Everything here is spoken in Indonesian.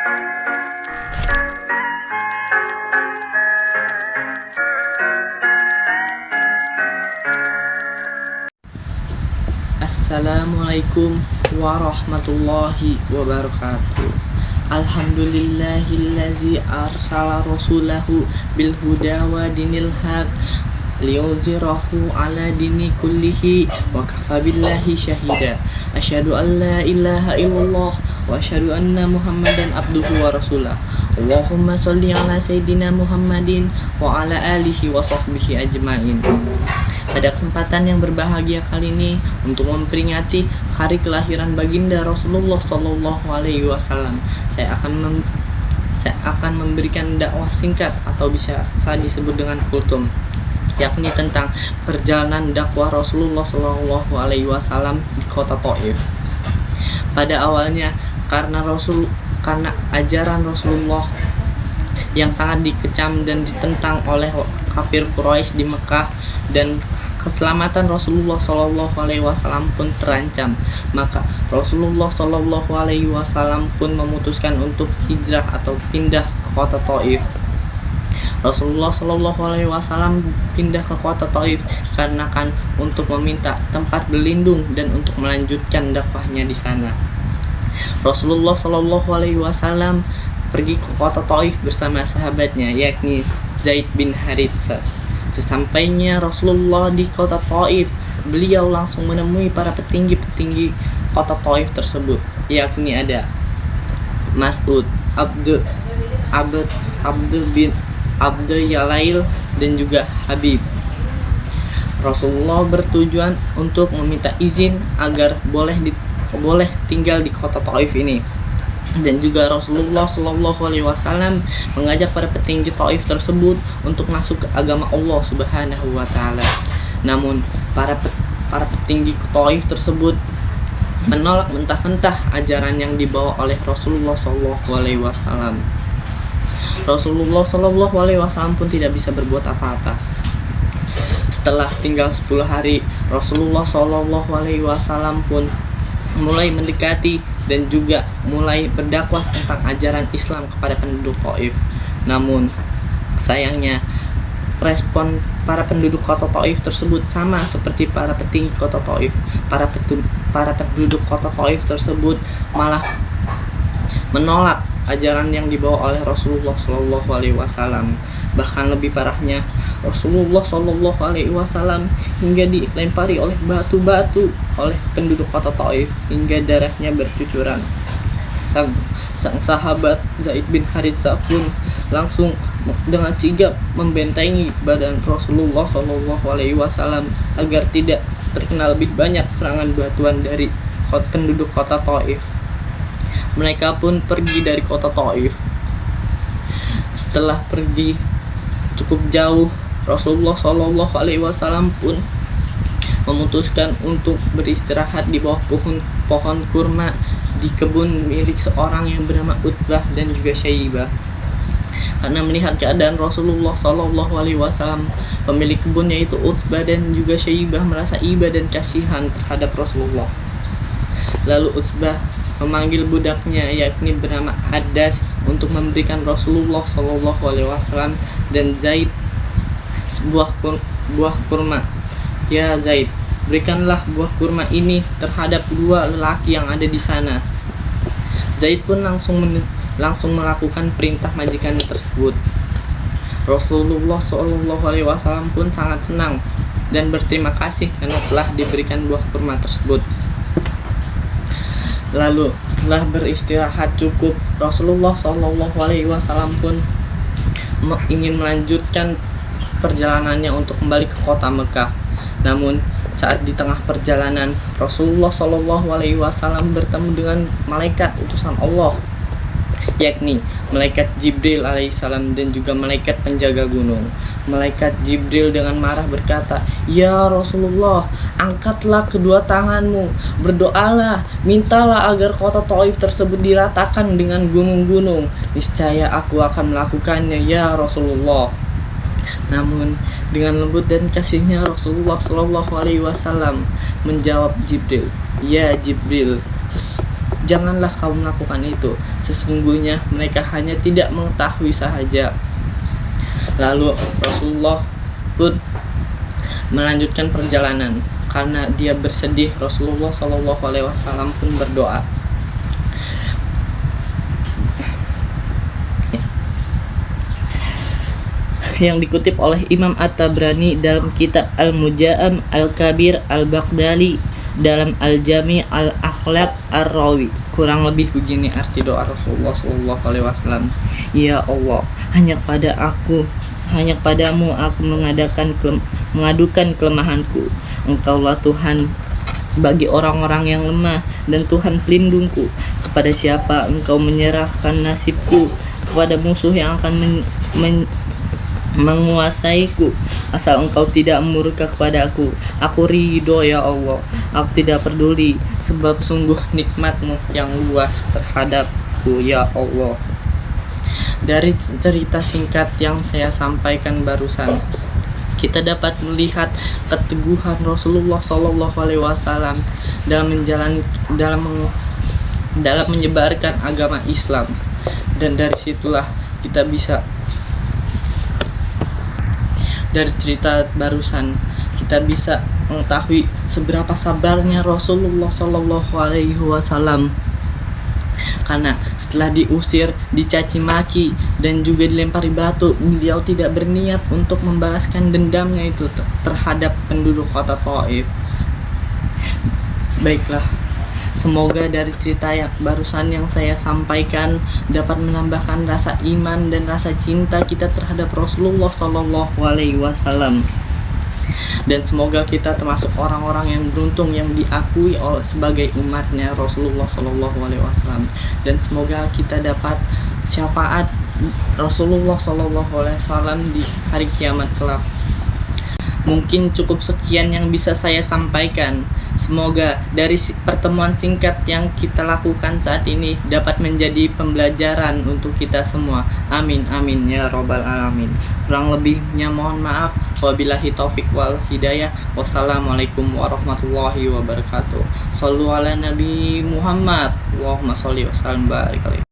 Assalamualaikum warahmatullahi wabarakatuh. Alhamdulillahillazi arsala rasulahu bil huda wa dinil haq liyuzhirahu ala dini kullihi wa kafa billahi syahida. Asyhadu an la ilaha illallah wa asyhadu anna muhammadan abduhu wa rasulah. Allahumma sholli ala sayyidina Muhammadin wa ala alihi wa sahbihi ajmain. Pada kesempatan yang berbahagia kali ini, untuk memperingati hari kelahiran baginda Rasulullah Shallallahu Alaihi Wasallam, saya akan memberikan dakwah singkat atau bisa disebut dengan kultum, yakni tentang perjalanan dakwah Rasulullah Shallallahu Alaihi Wasallam di kota Thaif. Pada awalnya, karena ajaran Rasulullah yang sangat dikecam dan ditentang oleh kafir Quraisy di Mekah, dan keselamatan Rasulullah Shallallahu Alaihi Wasallam pun terancam, maka Rasulullah Shallallahu Alaihi Wasallam pun memutuskan untuk hijrah atau pindah ke kota Thaif. Rasulullah Shallallahu Alaihi Wasallam pindah ke kota Thaif karena untuk meminta tempat berlindung dan untuk melanjutkan dakwahnya di sana. Rasulullah Shallallahu Alaihi Wasallam pergi ke kota Thaif bersama sahabatnya, yakni Zaid bin Haritsah. Sesampainya Rasulullah di kota Thaif, beliau langsung menemui para petinggi-petinggi kota Thaif tersebut, yakni ada Mas'ud, Abd bin Yalail, dan juga Habib. Rasulullah bertujuan untuk meminta izin agar boleh tinggal di kota Thaif ini. Dan juga Rasulullah Shallallahu Alaihi Wasallam mengajak para petinggi Thaif tersebut untuk masuk ke agama Allah Subhanahu Wa Taala. Namun para petinggi Thaif tersebut menolak mentah-mentah ajaran yang dibawa oleh Rasulullah Shallallahu Alaihi Wasallam. Rasulullah Shallallahu Alaihi Wasallam pun tidak bisa berbuat apa-apa. Setelah tinggal 10 hari, Rasulullah Shallallahu Alaihi Wasallam pun mulai mendekati dan juga mulai berdakwah tentang ajaran Islam kepada penduduk Thaif. Namun sayangnya respon para penduduk kota Thaif tersebut sama seperti para petinggi kota Thaif. Para penduduk kota Thaif tersebut malah menolak ajaran yang dibawa oleh Rasulullah Shallallahu Alaihi Wasallam. Bahkan lebih parahnya, Rasulullah Shallallahu Alaihi Wasallam hingga dilempari oleh batu-batu oleh penduduk kota Thaif hingga darahnya bercucuran. Sang sahabat Zaid bin Haritsah pun langsung dengan sigap membentengi badan Rasulullah Shallallahu Alaihi Wasallam agar tidak terkena lebih banyak serangan batuan dari penduduk kota Thaif. Mereka pun pergi dari kota Thaif. Setelah pergi cukup jauh, Rasulullah Shallallahu Alaihi Wasallam pun memutuskan untuk beristirahat di bawah pohon kurma di kebun milik seorang yang bernama Utbah dan juga Syaibah. Karena melihat keadaan Rasulullah Shallallahu Alaihi Wasallam, pemilik kebun yaitu Utbah dan juga Syaibah merasa iba dan kasihan terhadap Rasulullah. Lalu Utbah memanggil budaknya yakni bernama Hadas untuk memberikan Rasulullah Shallallahu Alaihi Wasallam dan Zaid sebuah buah kurma. Ya Zaid, berikanlah buah kurma ini terhadap dua lelaki yang ada di sana. Zaid pun langsung melakukan perintah majikannya tersebut. Rasulullah Shallallahu Alaihi Wasallam pun sangat senang dan berterima kasih karena telah diberikan buah kurma tersebut. Lalu setelah beristirahat cukup, Rasulullah Shallallahu Alaihi Wasallam pun ingin melanjutkan perjalanannya untuk kembali ke kota Mekah. Namun saat di tengah perjalanan, Rasulullah Shallallahu Alaihi Wasallam bertemu dengan malaikat utusan Allah, yakni malaikat Jibril alaihissalam dan juga malaikat penjaga gunung. Malaikat Jibril dengan marah berkata, "Ya Rasulullah, angkatlah kedua tanganmu, berdoalah, mintalah agar kota Thaif tersebut diratakan dengan gunung-gunung. Niscaya aku akan melakukannya ya Rasulullah." Namun dengan lembut dan kasihnya Rasulullah Shallallahu Alaihi Wasallam menjawab Jibril, "Ya Jibril, janganlah kau melakukan itu. Sesungguhnya mereka hanya tidak mengetahui sahaja. Lalu Rasulullah pun melanjutkan perjalanan. Karena dia bersedih, Rasulullah SAW pun berdoa. Yang dikutip oleh Imam At-Tabrani dalam kitab Al-Muja'am Al-Kabir Al-Baghdadi dalam Al-Jami Al-Akhlaq Ar-Rawi. Kurang lebih begini arti doa Rasulullah SAW. Ya Allah, hanya padamu aku mengadukan kelemahanku. Engkaulah Tuhan bagi orang-orang yang lemah dan Tuhan pelindungku. Kepada siapa engkau menyerahkan nasibku? Kepada musuh yang akan menguasaiku. Asal engkau tidak murka kepada aku ridho ya Allah. Aku tidak peduli, sebab sungguh nikmatmu yang luas terhadapku ya Allah. Dari cerita singkat yang saya sampaikan barusan, kita dapat melihat keteguhan Rasulullah SAW dalam menyebarkan agama Islam. Dan dari situlah kita bisa, dari cerita barusan kita bisa mengetahui seberapa sabarnya Rasulullah SAW. Karena setelah diusir, dicaci maki, dan juga dilempari batu, beliau tidak berniat untuk membalaskan dendamnya itu terhadap penduduk kota Thaif. Baiklah, semoga dari cerita yang barusan yang saya sampaikan dapat menambahkan rasa iman dan rasa cinta kita terhadap Rasulullah SAW. Dan semoga kita termasuk orang-orang yang beruntung yang diakui sebagai umatnya Rasulullah SAW. Dan semoga kita dapat syafaat Rasulullah SAW di hari kiamat kelak. Mungkin cukup sekian yang bisa saya sampaikan. Semoga dari pertemuan singkat yang kita lakukan saat ini dapat menjadi pembelajaran untuk kita semua. Amin amin ya robbal alamin. Kurang lebihnya mohon maaf. Wabillahi taufik wal hidayah. Wassalamualaikum warahmatullahi wabarakatuh. Shallu ala Nabi Muhammad. Allahumma sholli wa sallim barik alaihi.